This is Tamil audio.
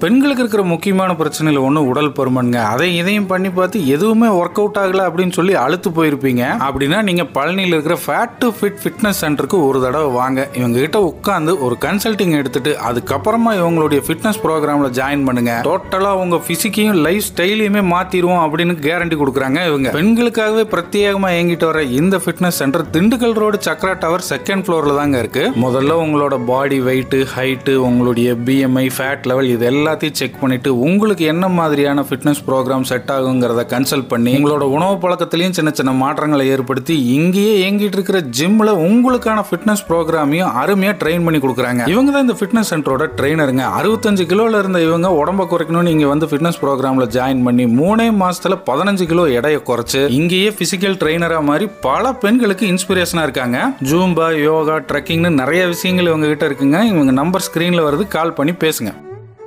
பெண்களுக்கு இருக்கிற முக்கியமான பிரச்சனையில் ஒன்று உடல் பருமனுங்க. இதையும் பண்ணி பார்த்து எதுவுமே ஒர்க் அவுட் ஆகல அப்படின்னு சொல்லி அழுத்து போயிருப்பீங்க. அப்படின்னா நீங்க பழனியில் இருக்கிற ஃபேட் டு ஃபிட் ஃபிட்னஸ் சென்டருக்கு ஒரு தடவை வாங்க. இவங்க கிட்ட உட்காந்து ஒரு கன்சல்டிங் எடுத்துட்டு அதுக்கப்புறமா இவங்களுடைய ஃபிட்னஸ் ப்ரோக்ராம்ல ஜாயின் பண்ணுங்க. டோட்டலா உங்க பிசிக்கையும் லைஃப் ஸ்டைலையுமே மாத்திடுவோம் அப்படின்னு கேரண்டி கொடுக்குறாங்க. இவங்க பெண்களுக்காகவே பிரத்யேகமா இயங்கிட்டு வர இந்த fitness centre Dindigul road Chakra tower second ஃப்ளோர்ல தாங்க இருக்கு. முதல்ல உங்களோட பாடி வெயிட், ஹைட், உங்களுடைய BMI, ஃபேட் லெவல் இது எல்லாத்தையும் செக் பண்ணிட்டு உங்களுக்கு என்ன மாதிரியான ஃபிட்னஸ் ப்ரோக்ராம் செட் ஆகுங்கிறத கன்சல்ட் பண்ணி உங்களோட உணவு பழக்கத்திலையும் சின்ன சின்ன மாற்றங்களை ஏற்படுத்தி இங்கேயே இயங்கிட்டு இருக்கிற ஜிம்ல உங்களுக்கான ஃபிட்னஸ் ப்ரோக்ராமையும் அருமையா ட்ரெயின் பண்ணி கொடுக்குறாங்க. இவங்க தான் இந்த ஃபிட்னஸ் சென்டரோட ட்ரெயினருங்க. 65 கிலோல இருந்த இவங்க உடம்ப குறைக்கணும்னு இங்க வந்து ஃபிட்னஸ் ப்ரோக்ராம்ல ஜாயின் பண்ணி 3 மாசத்துல 15 கிலோ எடையை குறைச்சு இங்கேயே பிசிக்கல் ட்ரெயினரா மாதிரி பல பெண்களுக்கு இன்ஸ்பிரேஷனா இருக்காங்க. ஜூம்பா, யோகா, ட்ரெக்கிங்னு நிறைய விஷயங்கள் இவங்க கிட்ட இருக்குங்க. இவங்க நம்பர் ஸ்கிரீன்ல வருது, கால் பண்ணி பேசுங்க.